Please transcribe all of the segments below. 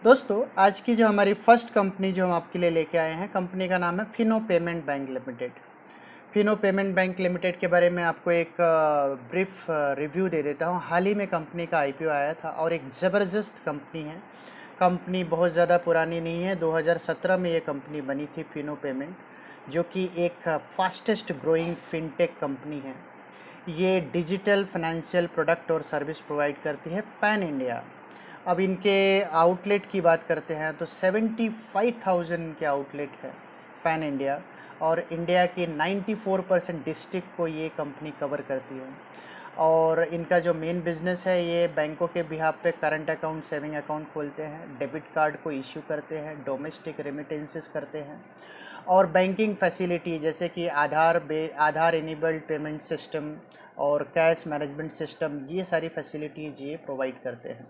दोस्तों, आज की जो हमारी फर्स्ट कंपनी जो हम आपके लिए लेके आए हैं, कंपनी का नाम है Fino payment bank limited. Fino payment bank limited के बारे में आपको एक ब्रीफ रिव्यू दे देता हूँ। हाल ही में कंपनी का आईपीओ आया था और एक ज़बरदस्त कंपनी है। कंपनी बहुत ज़्यादा पुरानी नहीं है, 2017 में ये कंपनी बनी थी फिनो पेमेंट, जो कि एक फास्टेस्ट ग्रोइंग फिनटेक कंपनी है। ये डिजिटल फाइनेंशियल प्रोडक्ट और सर्विस प्रोवाइड करती है पैन इंडिया। अब इनके आउटलेट की बात करते हैं तो 75,000 इनके आउटलेट है पैन इंडिया, और इंडिया की 94% डिस्ट्रिक्ट को ये कंपनी कवर करती है। और इनका जो मेन बिजनेस है, ये बैंकों के बिहाफ पे करंट अकाउंट, सेविंग अकाउंट खोलते हैं, डेबिट कार्ड को इश्यू करते हैं, डोमेस्टिक रेमिटेंसेस करते हैं, और बैंकिंग फैसिलिटी जैसे कि आधार इनेबल्ड पेमेंट सिस्टम और कैश मैनेजमेंट सिस्टम, ये सारी फैसिलिटीज़ ये प्रोवाइड करते हैं।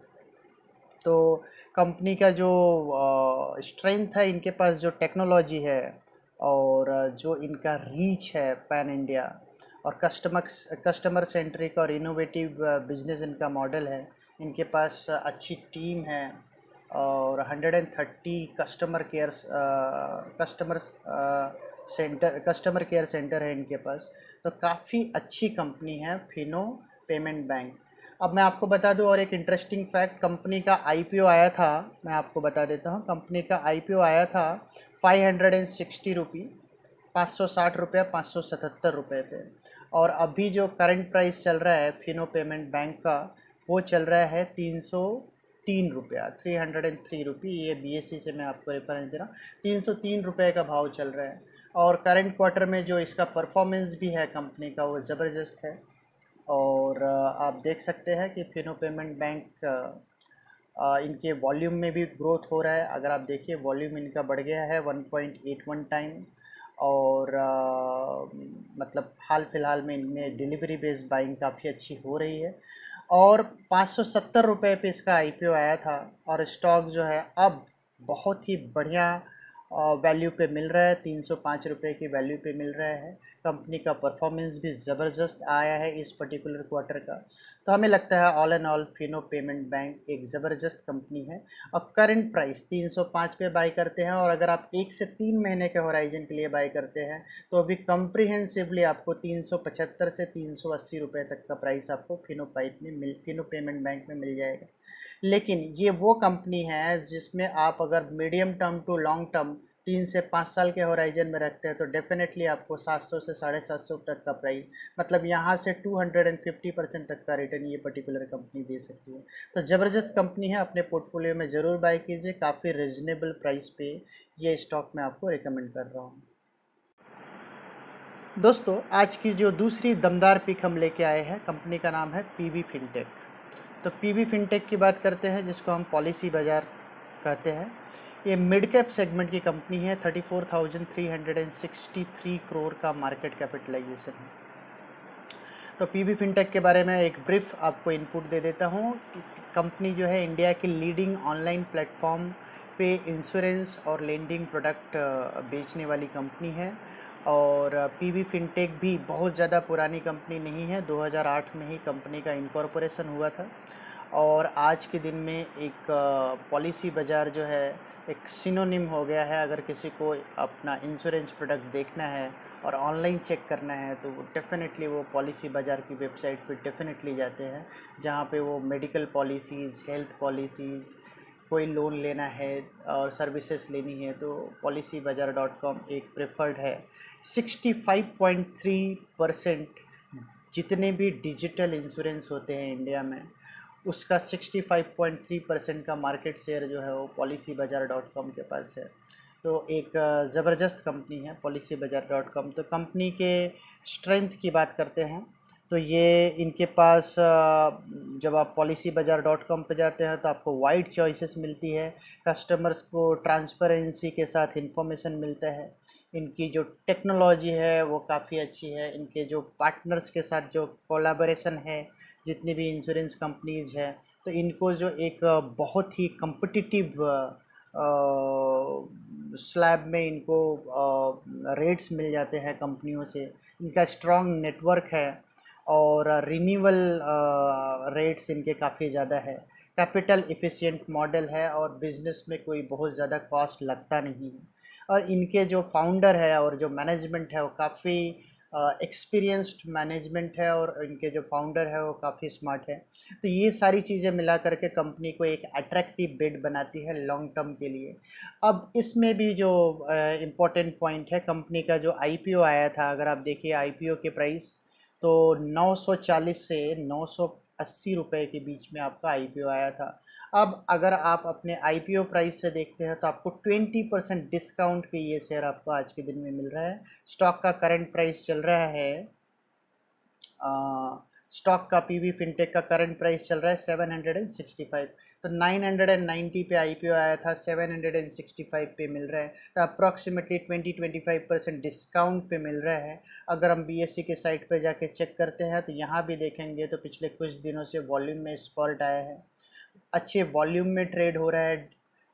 तो कंपनी का जो स्ट्रेंथ है, इनके पास जो टेक्नोलॉजी है और जो इनका रीच है पैन इंडिया, और कस्टमर सेंट्रिक और इनोवेटिव बिजनेस इनका मॉडल है। इनके पास अच्छी टीम है और 130 कस्टमर केयर सेंटर है इनके पास। तो काफ़ी अच्छी कंपनी है फिनो पेमेंट बैंक। अब मैं आपको बता दूं और एक इंटरेस्टिंग फैक्ट, कंपनी का आईपीओ आया था, मैं आपको बता देता हूं। कंपनी का आईपीओ आया था 560 रुपी, 560 रुपये, 577 रुपये पे। और अभी जो करंट प्राइस चल रहा है फिनो पेमेंट बैंक का, वो चल रहा है 303 रुपया, 303 रुपी। ये बीएससी से मैं आपको रेफरेंस दे रहा हूँ, 303 रुपये का भाव चल रहा है। और करंट क्वार्टर में जो इसका परफॉर्मेंस भी है कंपनी का, वो ज़बरदस्त है। और आप देख सकते हैं कि फिनो पेमेंट बैंक इनके वॉल्यूम में भी ग्रोथ हो रहा है। अगर आप देखिए, वॉल्यूम इनका बढ़ गया है 1.81 टाइम। और मतलब हाल फिलहाल में इनमें डिलीवरी बेस्ड बाइंग काफ़ी अच्छी हो रही है। और 570 रुपये पे इसका आईपीओ आया था, और स्टॉक जो है अब बहुत ही बढ़िया वैल्यू पे मिल रहा है, 305 रुपये की वैल्यू पे मिल रहा है। कंपनी का परफॉर्मेंस भी ज़बरदस्त आया है इस पर्टिकुलर क्वार्टर का। तो हमें लगता है all and all Fino payment bank एक ज़बरदस्त कंपनी है। और करंट प्राइस 305 पे बाई करते हैं, और अगर आप 1 से 3 महीने के होराइजन के लिए बाई करते हैं तो अभी कंप्रीहेंसिवली आपको 375 से 380 रुपये तक का प्राइस आपको फिनो पेमेंट बैंक में मिल जाएगा। लेकिन ये वो कंपनी है जिसमें आप अगर medium term to long term 3 से 5 साल के होराइजन में रखते हैं तो डेफिनेटली आपको 700 से 750 तक का प्राइस, मतलब यहाँ से 250% तक का रिटर्न ये पर्टिकुलर कंपनी दे सकती है। तो ज़बरदस्त कंपनी है, अपने पोर्टफोलियो में ज़रूर बाय कीजिए। काफ़ी रिजनेबल प्राइस पे ये स्टॉक मैं आपको रिकमेंड कर रहा हूँ। दोस्तों, आज की जो दूसरी दमदार पिक हम लेके आए हैं, कंपनी का नाम है पीवी फिनटेक। तो पीवी फिनटेक की बात करते हैं, जिसको हम पॉलिसी बाज़ार कहते हैं। ये मिड कैप सेगमेंट की कंपनी है, 34,363 करोड़ का मार्केट कैपिटलाइजेशन है। तो पीवी फिनटेक के बारे में एक ब्रीफ आपको इनपुट दे देता हूँ। कंपनी जो है, इंडिया की लीडिंग ऑनलाइन प्लेटफॉर्म पे इंश्योरेंस और लेंडिंग प्रोडक्ट बेचने वाली कंपनी है। और पीवी फिनटेक भी बहुत ज़्यादा पुरानी कंपनी नहीं है, 2008 में ही कंपनी का इनकॉर्पोरेशन हुआ था। और आज के दिन में एक पॉलिसी बाज़ार जो है एक सिनोनिम हो गया है। अगर किसी को अपना इंश्योरेंस प्रोडक्ट देखना है और ऑनलाइन चेक करना है तो वो डेफिनेटली वो पॉलिसी बाज़ार की वेबसाइट पे डेफिनेटली जाते हैं, जहाँ पे वो मेडिकल पॉलिसीज़, हेल्थ पॉलिसीज़, कोई लोन लेना है और सर्विसेज लेनी है तो policybazaar.com एक प्रेफर्ड है। 65.3% जितने भी डिजिटल इंश्योरेंस होते हैं इंडिया में, उसका 65.3% का मार्केट शेयर जो है वो policybazaar.com के पास है। तो एक ज़बरदस्त कंपनी है policybazaar.com। तो कंपनी के स्ट्रेंथ की बात करते हैं तो ये इनके पास जब आप policybazaar.com पे जाते हैं तो आपको वाइड चॉइसेस मिलती है, कस्टमर्स को ट्रांसपेरेंसी के साथ इंफॉर्मेशन मिलता है। इनकी जो टेक्नोलॉजी है वो काफ़ी अच्छी है। इनके जो पार्टनर्स के साथ जो कोलैबोरेशन है, जितनी भी इंश्योरेंस कंपनीज है, तो इनको जो एक बहुत ही कम्पिटिटिव स्लैब में इनको रेट्स मिल जाते हैं कंपनियों से। इनका स्ट्रॉन्ग नेटवर्क है और रिन्यूअल रेट्स इनके काफ़ी ज़्यादा है। कैपिटल एफिशिएंट मॉडल है और बिजनेस में कोई बहुत ज़्यादा कॉस्ट लगता नहीं है। और इनके जो फाउंडर है और जो मैनेजमेंट है वो काफ़ी एक्सपीरियंस्ड मैनेजमेंट है और इनके जो फाउंडर है वो काफ़ी स्मार्ट है। तो ये सारी चीज़ें मिला करके कंपनी को एक अट्रैक्टिव बेट बनाती है लॉन्ग टर्म के लिए। अब इसमें भी जो इम्पोर्टेंट पॉइंट है, कंपनी का जो आईपीओ आया था, अगर आप देखिए आईपीओ के प्राइस तो 940 से 980 रुपए के बीच में आपका आईपीओ आया था। अब अगर आप अपने आईपीओ प्राइस से देखते हैं तो आपको 20% डिस्काउंट पे ये शेयर आपको आज के दिन में मिल रहा है। स्टॉक का करंट प्राइस चल रहा है, स्टॉक का पीवी फिनटेक का करंट प्राइस चल रहा है 765। तो 990 पे आईपीओ आया था, 765 पे मिल रहा है, तो अप्रॉक्सीमेटली 20-25% डिस्काउंट पे मिल रहा है। अगर हम बीएससी के साइट पे जाके चेक करते हैं तो यहाँ भी देखेंगे तो पिछले कुछ दिनों से वॉल्यूम में स्पॉट आया है, अच्छे वॉल्यूम में ट्रेड हो रहा है,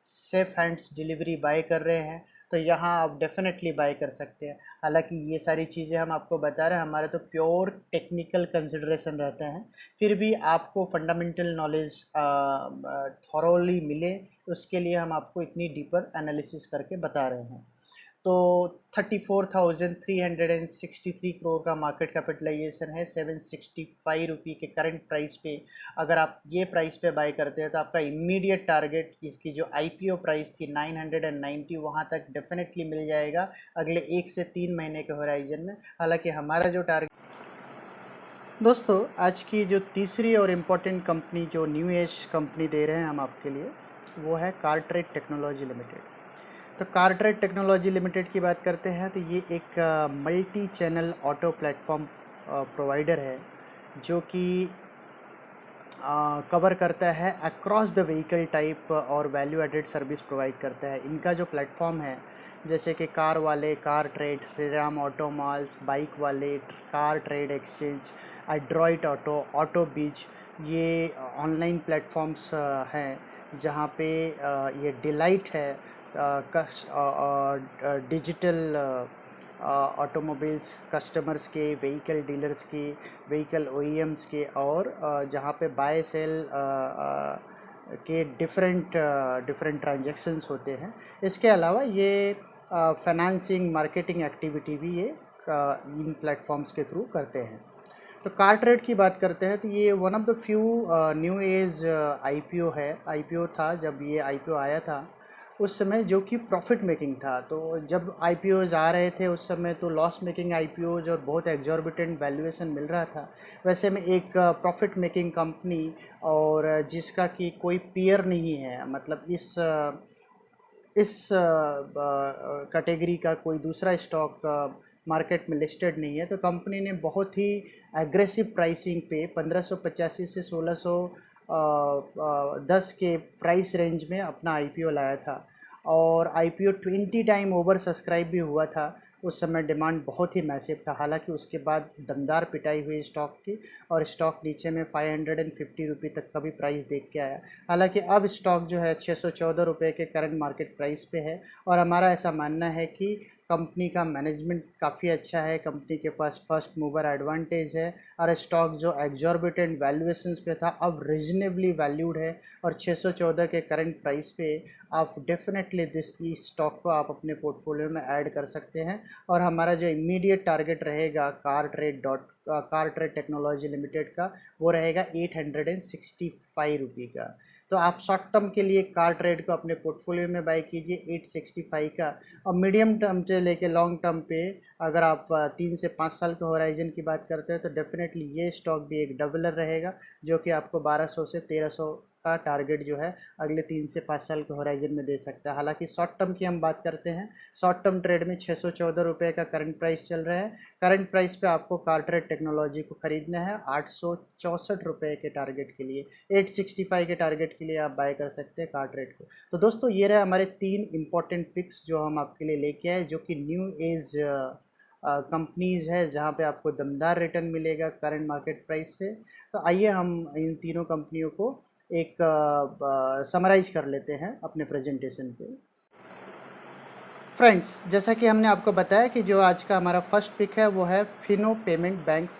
सेफ हैंड्स डिलीवरी बाय कर रहे हैं, तो यहाँ आप डेफिनेटली बाय कर सकते हैं। हालांकि ये सारी चीज़ें हम आपको बता रहे हैं, हमारे तो प्योर टेक्निकल कंसिडरेशन रहते हैं, फिर भी आपको फंडामेंटल नॉलेज थॉरोली मिले उसके लिए हम आपको इतनी डीपर एनालिसिस करके बता रहे हैं। तो 34,363 करोड़ का मार्केट कैपिटलाइजेशन है, 765 रुपये के करंट प्राइस पे अगर आप ये प्राइस पे बाय करते हैं तो आपका इमीडिएट टारगेट इसकी जो आईपीओ प्राइस थी 990, वहाँ तक डेफिनेटली मिल जाएगा अगले 1 से 3 महीने के होराइजन में। हालांकि हमारा जो टारगेट दोस्तों, आज की जो तीसरी और इम्पोर्टेंट कंपनी जो न्यू एज कंपनी दे रहे हैं हम आपके लिए, वो है कारट्रेड टेक्नोलॉजी लिमिटेड। तो कारट्रेड टेक्नोलॉजी लिमिटेड की बात करते हैं तो ये एक multi channel auto platform provider है जो कि कवर करता है अक्रॉस द व्हीकल टाइप और वैल्यू एडेड सर्विस प्रोवाइड करता है। इनका जो प्लेटफॉर्म है, जैसे कि कार वाले car trade, Shri Ram auto malls, bike वाले car trade exchange, adroit auto, auto beach, ये ऑनलाइन प्लेटफॉर्म्स हैं जहाँ पे ये डिलाइट है डिजिटल ऑटोमोबाइल्स कस्टमर्स के, व्हीकल डीलर्स की, व्हीकल ओईएम्स के, और जहाँ पे बाय सेल के डिफरेंट ट्रांजैक्शंस होते हैं। इसके अलावा ये फाइनेंसिंग मार्केटिंग एक्टिविटी भी ये इन प्लेटफॉर्म्स के थ्रू करते हैं। तो कार ट्रेड की बात करते हैं तो ये one of the few new age IPO है। आईपीओ था, जब ये आईपीओ आया था उस समय जो कि प्रॉफिट मेकिंग था। तो जब आईपीओज आ रहे थे उस समय तो लॉस मेकिंग आईपीओज और बहुत एग्जॉर्बिटेंट वैल्यूएशन मिल रहा था। वैसे में एक प्रॉफिट मेकिंग कंपनी और जिसका कि कोई पीयर नहीं है, मतलब इस कैटेगरी का कोई दूसरा स्टॉक मार्केट में लिस्टेड नहीं है, तो कंपनी ने बहुत ही एग्रेसिव प्राइसिंग पे 1585 से 1610 के प्राइस रेंज में अपना आईपीओ लाया था। और आईपीओ 20 टाइम ओवर सब्सक्राइब भी हुआ था। उस समय डिमांड बहुत ही मैसिव था। हालांकि उसके बाद दमदार पिटाई हुई स्टॉक की और स्टॉक नीचे में 550 रुपये तक का भी प्राइस देख के आया। हालांकि अब स्टॉक जो है 614 रुपये के करंट मार्केट प्राइस पे है। और हमारा ऐसा मानना है कि कंपनी का मैनेजमेंट काफ़ी अच्छा है, कंपनी के पास फर्स्ट मूवर एडवांटेज है, और स्टॉक जो एग्जॉर्बिटेंट वैल्यूएशंस पे था अब रीजनेबली वैल्यूड है। और 614 के करंट प्राइस पे आप डेफिनेटली इस स्टॉक को आप अपने पोर्टफोलियो में ऐड कर सकते हैं। और हमारा जो इमीडिएट टारगेट रहेगा कार ट्रेड टेक्नोलॉजी लिमिटेड का, वो रहेगा 865 रुपये का। तो आप शॉर्ट टर्म के लिए कार ट्रेड को अपने पोर्टफोलियो में बाय कीजिए 865 का। और मीडियम टर्म से लेके लॉन्ग टर्म पे अगर आप 3 से 5 साल के होराइजन की बात करते हैं तो डेफिनेटली ये स्टॉक भी एक डबलर रहेगा, जो कि आपको 1200 से 1300 का टारगेट जो है अगले 3 से 5 साल के होराइजन में दे सकता है। हालांकि शॉर्ट टर्म की हम बात करते हैं, शॉर्ट टर्म ट्रेड में 614 रुपये का करंट प्राइस चल रहा है। करंट प्राइस पे आपको कार ट्रेड टेक्नोलॉजी को ख़रीदना है 864 रुपये के टारगेट के लिए, 865 के टारगेट के लिए आप बाय कर सकते हैं कार ट्रेड को। तो दोस्तों, ये रहे हमारे 3 इंपॉर्टेंट पिक्स जो हम आपके लिए लेके आए, जो कि न्यू एज कंपनीज़ है जहाँ पे आपको दमदार रिटर्न मिलेगा करंट मार्केट प्राइस से। तो आइए हम इन तीनों कंपनियों को एक समराइज कर लेते हैं अपने प्रेजेंटेशन पे। फ्रेंड्स, जैसा कि हमने आपको बताया कि जो आज का हमारा फर्स्ट पिक है वो है फिनो पेमेंट बैंक्स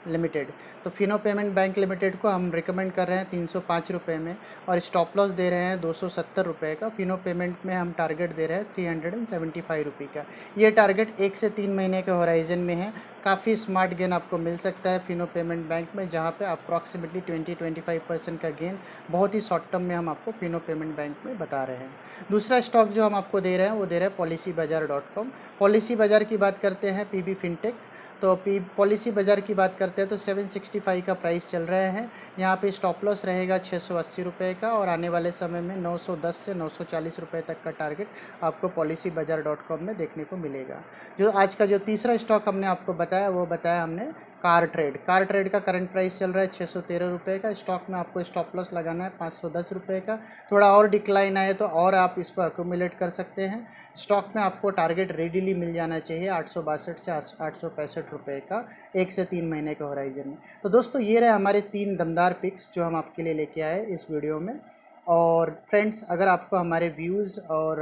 लिमिटेड। तो फिनो पेमेंट बैंक लिमिटेड को हम रिकमेंड कर रहे हैं 305 रुपये में, और स्टॉप लॉस दे रहे हैं 270 रुपये का। फिनो पेमेंट में हम टारगेट दे रहे हैं 375 रुपये का। ये टारगेट 1 से 3 महीने के होराइजन में है। काफ़ी स्मार्ट गेन आपको मिल सकता है फिनो पेमेंट बैंक में, जहाँ पे अप्रॉक्सीमेटली 20-25% का गेन बहुत ही शॉर्ट टर्म में हम आपको फिनो पेमेंट बैंक में बता रहे हैं। दूसरा स्टॉक जो हम आपको दे रहे हैं वो दे रहे हैं policybazaar.com। पॉलिसी बाज़ार की बात करते हैं, पीबी फिनटेक। तो पॉलिसी बाज़ार की बात करते हैं तो 765 का प्राइस चल रहे हैं। यहाँ पे स्टॉप लॉस रहेगा 680 रुपये का, और आने वाले समय में 910 से 940 रुपये तक का टारगेट आपको policybazaar.com में देखने को मिलेगा। जो आज का जो तीसरा स्टॉक हमने आपको बताया वो बताया हमने कार ट्रेड का करंट प्राइस चल रहा है 613 रुपये का। स्टॉक में आपको स्टॉप लॉस लगाना है 510 रुपये का। थोड़ा और डिक्लाइन आए तो और आप इसको अक्यूमुलेट कर सकते हैं। स्टॉक में आपको टारगेट रेडीली मिल जाना चाहिए 862 से 865 रुपये का 1 से 3 महीने के होराइजन में। तो दोस्तों ये रहे हमारे 3 दमदार पिक्स जो हम आपके लिए लेके आए इस वीडियो में। और फ्रेंड्स, अगर आपको हमारे व्यूज़ और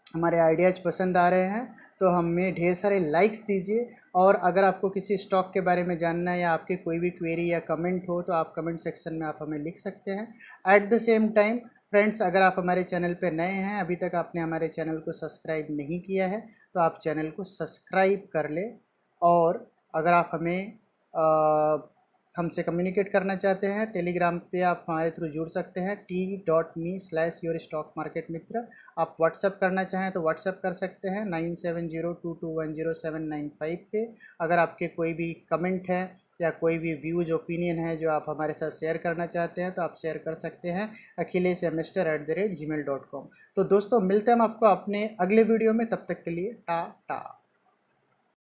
हमारे आइडियाज़ पसंद आ रहे हैं तो हमें ढेर सारे लाइक्स दीजिए। और अगर आपको किसी स्टॉक के बारे में जानना है या आपकी कोई भी क्वेरी या कमेंट हो तो आप कमेंट सेक्शन में आप हमें लिख सकते हैं। At the same time friends, अगर आप हमारे चैनल पर नए हैं, अभी तक आपने हमारे चैनल को सब्सक्राइब नहीं किया है तो आप चैनल को सब्सक्राइब कर लें। और अगर आप हमसे कम्युनिकेट करना चाहते हैं, टेलीग्राम पे आप हमारे थ्रू जुड़ सकते हैं t.me/yourstockmarketmitra। आप व्हाट्सअप करना चाहें तो व्हाट्सअप कर सकते हैं 9702210795 पे। अगर आपके कोई भी कमेंट है या कोई भी व्यूज ओपिनियन है जो आप हमारे साथ शेयर करना चाहते हैं तो आप शेयर कर सकते हैं akhilesh@gmail.com। तो दोस्तों मिलते हैं हम आपको अपने अगले वीडियो में, तब तक के लिए टाटा।